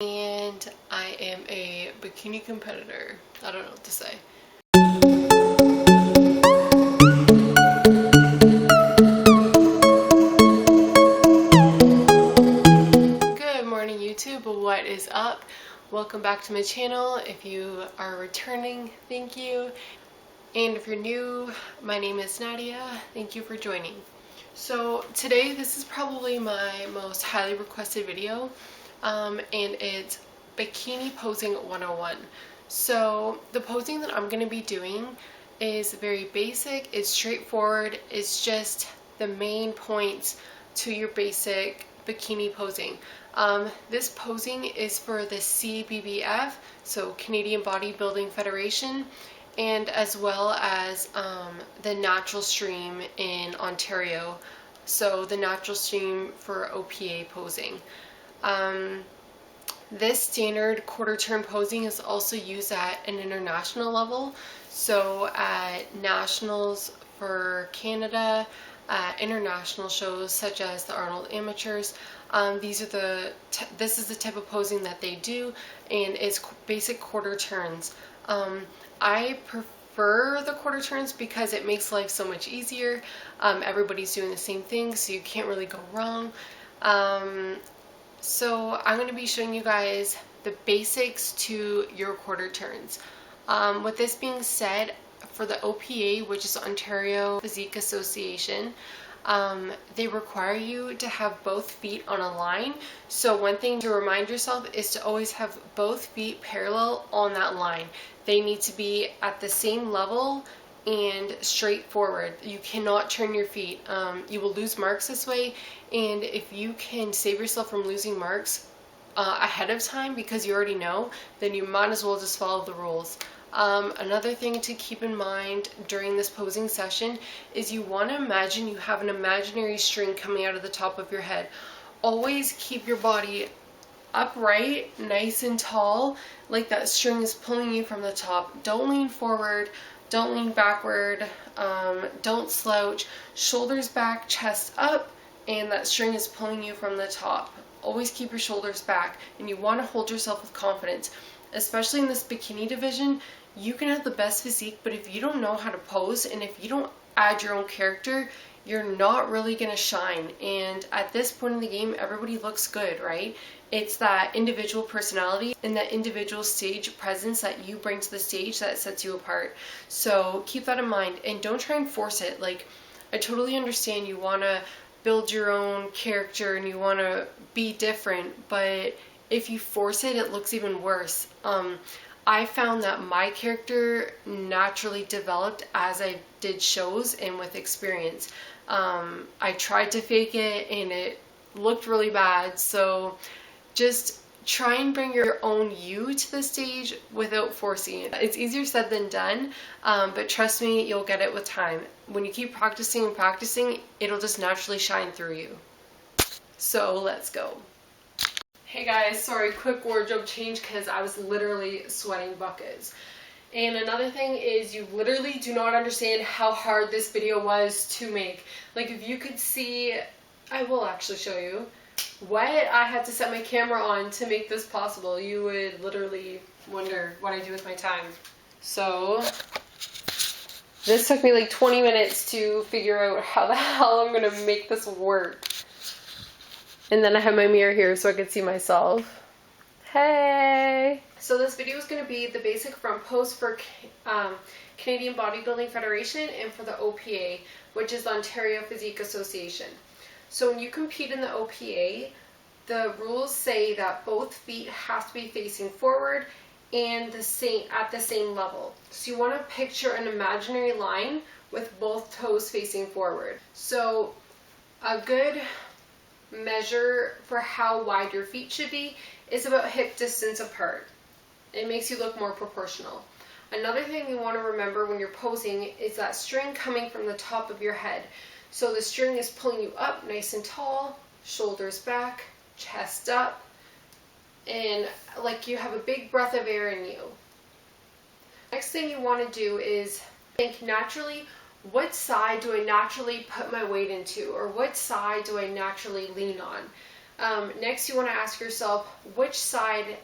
And I am a bikini competitor. I don't know what to say. Good morning, YouTube. What is up? Welcome back to my channel. If you are returning, thank you. And if you're new, my name is Nadia. Thank you for joining. So today, this is probably my most highly requested video. And it's Bikini Posing 101. So the posing that I'm going to be doing is very basic, it's straightforward, it's just the main points to your basic bikini posing. This posing is for the CBBF, so Canadian Bodybuilding Federation, and as well as the Natural Stream in Ontario, so the Natural Stream for OPA posing. This standard quarter turn posing is also used at an international level, so at nationals for Canada, international shows such as the Arnold Amateurs. This is the type of posing that they do, and it's basic quarter turns. I prefer the quarter turns because it makes life so much easier. Everybody's doing the same thing, so you can't really go wrong. So I'm going to be showing you guys the basics to your quarter turns. With this being said, for the OPA, which is Ontario Physique Association, they require you to have both feet on a line. So one thing to remind yourself is to always have both feet parallel on that line. They need to be at the same level and straight forward. You cannot turn your feet. You will lose marks this way, and if you can save yourself from losing marks ahead of time because you already know, then you might as well just follow the rules. Another thing to keep in mind during this posing session is you want to imagine you have an imaginary string coming out of the top of your head. Always keep your body upright, nice and tall, like that string is pulling you from the top. Don't lean forward, don't lean backward, don't slouch. Shoulders back, chest up, and that string is pulling you from the top. Always keep your shoulders back, and you want to hold yourself with confidence. Especially in this bikini division, you can have the best physique, but if you don't know how to pose and if you don't add your own character, you're not really going to shine. And at this point in the game, everybody looks good, right? It's that individual personality and that individual stage presence that you bring to the stage that sets you apart. So keep that in mind and don't try and force it. Like, I totally understand you want to build your own character and you want to be different, but if you force it, it looks even worse. I found that my character naturally developed as I did shows and with experience. I tried to fake it and it looked really bad, so just try and bring your own you to the stage without forcing it. It's easier said than done, but trust me, you'll get it with time. When you keep practicing and practicing, it'll just naturally shine through you. So let's go. Hey guys, sorry, quick wardrobe change because I was literally sweating buckets. And another thing is you literally do not understand how hard this video was to make. Like, if you could see, I will actually show you what I had to set my camera on to make this possible. You would literally wonder what I do with my time. So this took me like 20 minutes to figure out how the hell I'm gonna make this work. And then I have my mirror here so I can see myself. Hey! So this video is going to be the basic front pose for Canadian Bodybuilding Federation and for the OPA, which is the Ontario Physique Association. So when you compete in the OPA, the rules say that both feet have to be facing forward and at the same level. So you want to picture an imaginary line with both toes facing forward. So a good measure for how wide your feet should be is about hip distance apart. It makes you look more proportional. Another thing you want to remember when you're posing is that string coming from the top of your head. So the string is pulling you up nice and tall, shoulders back, chest up, and like you have a big breath of air in you. Next thing you want to do is think naturally, what side do I naturally put my weight into, or what side do I naturally lean on? Next, you want to ask yourself, which side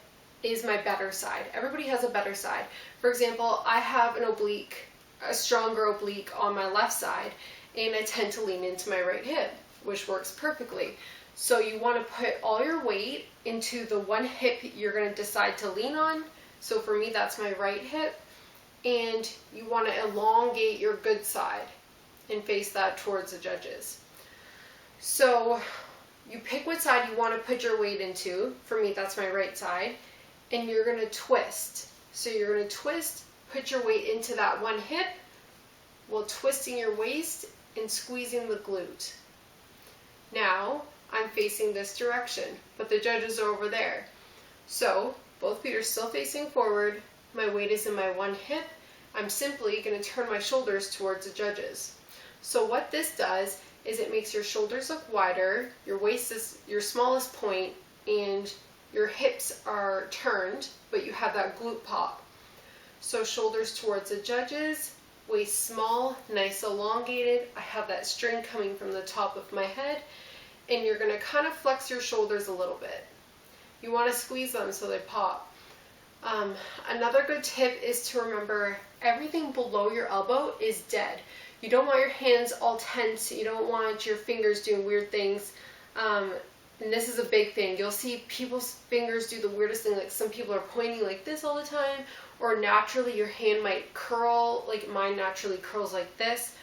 is my better side? Everybody has a better side. For example, I have an oblique, a stronger oblique on my left side, and I tend to lean into my right hip, which works perfectly. So you want to put all your weight into the one hip you're going to decide to lean on. So for me, that's my right hip. And you want to elongate your good side and face that towards the judges. So you pick what side you want to put your weight into. For me, that's my right side. And you're going to twist. So you're going to twist, put your weight into that one hip while twisting your waist and squeezing the glute. Now, I'm facing this direction, but the judges are over there. So both feet are still facing forward. My weight is in my one hip. I'm simply going to turn my shoulders towards the judges. So what this does is it makes your shoulders look wider, your waist is your smallest point, and your hips are turned, but you have that glute pop. So shoulders towards the judges, waist small, nice elongated. I have that string coming from the top of my head, and you're going to kind of flex your shoulders a little bit. You want to squeeze them so they pop. Another good tip is to remember everything below your elbow is dead. You don't want your hands all tense. You don't want your fingers doing weird things. And this is a big thing. You'll see people's fingers do the weirdest thing. Like some people are pointing like this all the time, or naturally your hand might curl, like mine naturally curls like this.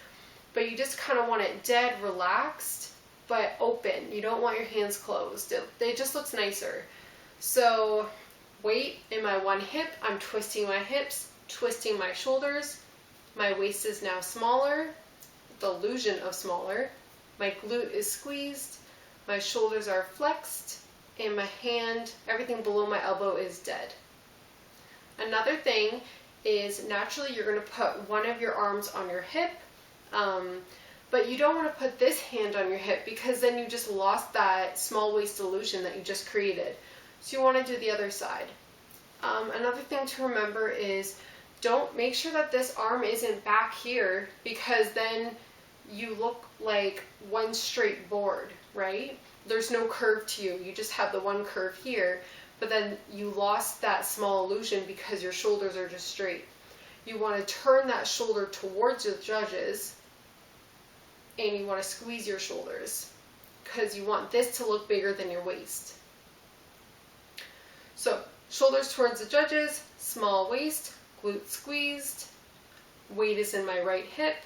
But you just kind of want it dead, relaxed, but open. You don't want your hands closed. It just looks nicer. So weight in my one hip, I'm twisting my hips, twisting my shoulders. My waist is now smaller, the illusion of smaller. My glute is squeezed, my shoulders are flexed, and my hand, everything below my elbow is dead. Another thing is naturally you're going to put one of your arms on your hip, but you don't want to put this hand on your hip because then you just lost that small waist illusion that you just created. So you want to do the other side. Another thing to remember is don't make sure that this arm isn't back here, because then you look like one straight board, right? There's no curve to you. You just have the one curve here, but then you lost that small illusion because your shoulders are just straight. You want to turn that shoulder towards the judges, and you want to squeeze your shoulders because you want this to look bigger than your waist. So shoulders towards the judges, small waist, glute squeezed, weight is in my right hip,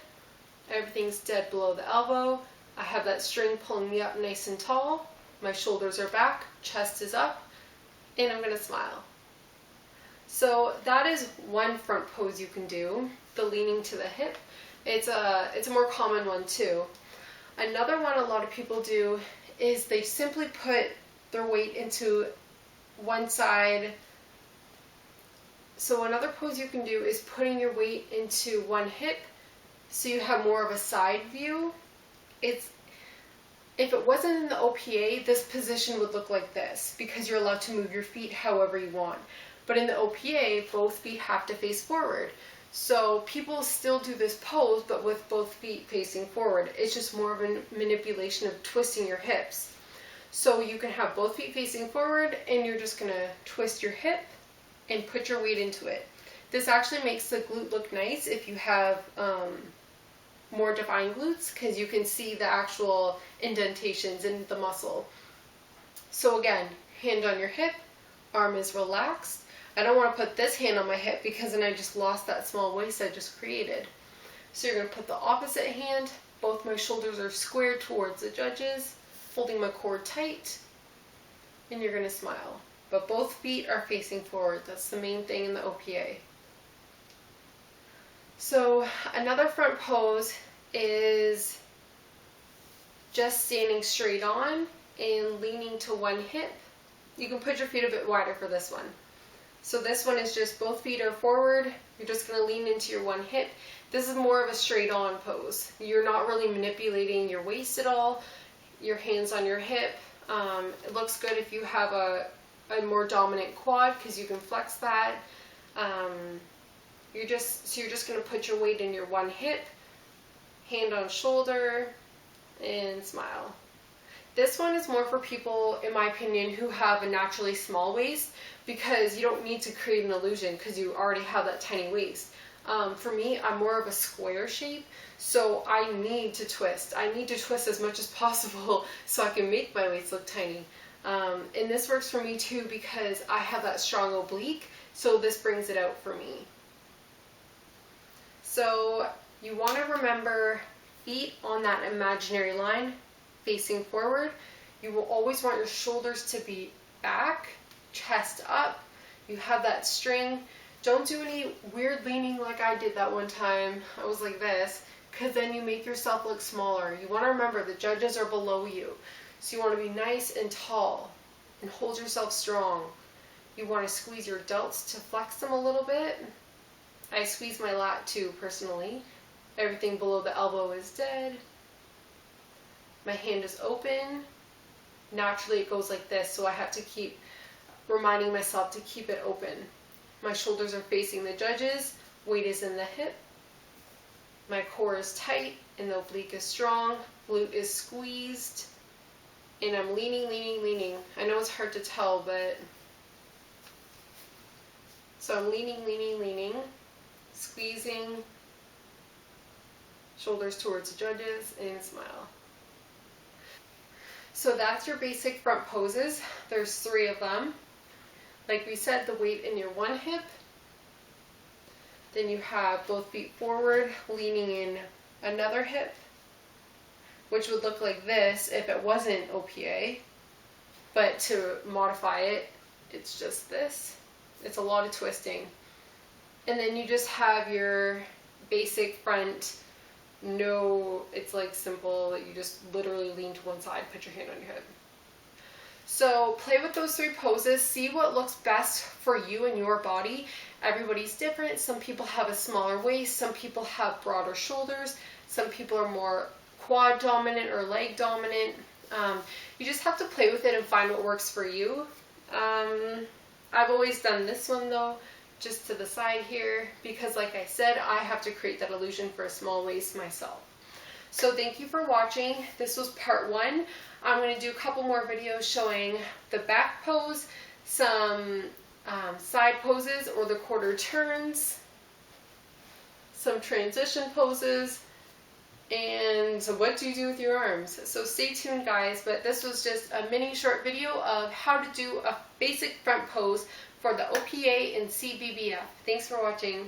everything's dead below the elbow, I have that string pulling me up nice and tall, my shoulders are back, chest is up, and I'm going to smile. So that is one front pose you can do, the leaning to the hip. It's a more common one too. Another one a lot of people do is they simply put their weight into one side. So another pose you can do is putting your weight into one hip so you have more of a side view. If it wasn't in the OPA, this position would look like this because you're allowed to move your feet however you want. But in the OPA, both feet have to face forward. So people still do this pose, but with both feet facing forward. It's just more of a manipulation of twisting your hips. So you can have both feet facing forward, and you're just going to twist your hip and put your weight into it. This actually makes the glute look nice if you have more defined glutes, because you can see the actual indentations in the muscle. So again, hand on your hip, arm is relaxed. I don't want to put this hand on my hip because then I just lost that small waist I just created. So you're going to put the opposite hand, both my shoulders are squared towards the judges, holding my core tight, and you're going to smile. But both feet are facing forward. That's the main thing in the OPA. So another front pose is just standing straight on and leaning to one hip. You can put your feet a bit wider for this one. So this one is just both feet are forward. You're just going to lean into your one hip. This is more of a straight on pose. You're not really manipulating your waist at all. Your hands on your hip. It looks good if you have a more dominant quad because you can flex that. You're just going to put your weight in your one hip, hand on shoulder, and smile. This one is more for people, in my opinion, who have a naturally small waist, because you don't need to create an illusion because you already have that tiny waist. For me, I'm more of a square shape, so I need to twist. I need to twist as much as possible so I can make my waist look tiny. And this works for me too because I have that strong oblique, so this brings it out for me. So you want to remember, feet on that imaginary line facing forward. You will always want your shoulders to be back, chest up. You have that string. Don't do any weird leaning like I did that one time. I was like this, because then you make yourself look smaller. You want to remember the judges are below you. So you want to be nice and tall and hold yourself strong. You want to squeeze your delts to flex them a little bit. I squeeze my lat too, personally. Everything below the elbow is dead. My hand is open. Naturally it goes like this, so I have to keep reminding myself to keep it open. My shoulders are facing the judges, weight is in the hip. My core is tight and the oblique is strong. Glute is squeezed. And I'm leaning, leaning, leaning. I know it's hard to tell, but... So I'm leaning, leaning, leaning. Squeezing. Shoulders towards the judges and smile. So that's your basic front poses. There's 3 of them. Like we said, the weight in your one hip. Then you have both feet forward, leaning in another hip, which would look like this if it wasn't OPA. But to modify it, it's just this. It's a lot of twisting. And then you just have your basic front. No, it's like simple that you just literally lean to one side, put your hand on your hip. So play with those 3 poses, see what looks best for you and your body. Everybody's different. Some people have a smaller waist, some people have broader shoulders, some people are more quad dominant or leg dominant. You just have to play with it and find what works for you. I've always done this one though, just to the side here, because like I said, I have to create that illusion for a small waist myself. So thank you for watching. This was part 1. I'm going to do a couple more videos showing the back pose, some side poses or the quarter turns, some transition poses, and what do you do with your arms. So stay tuned guys, but this was just a mini short video of how to do a basic front pose for the OPA and CBBF. Thanks for watching.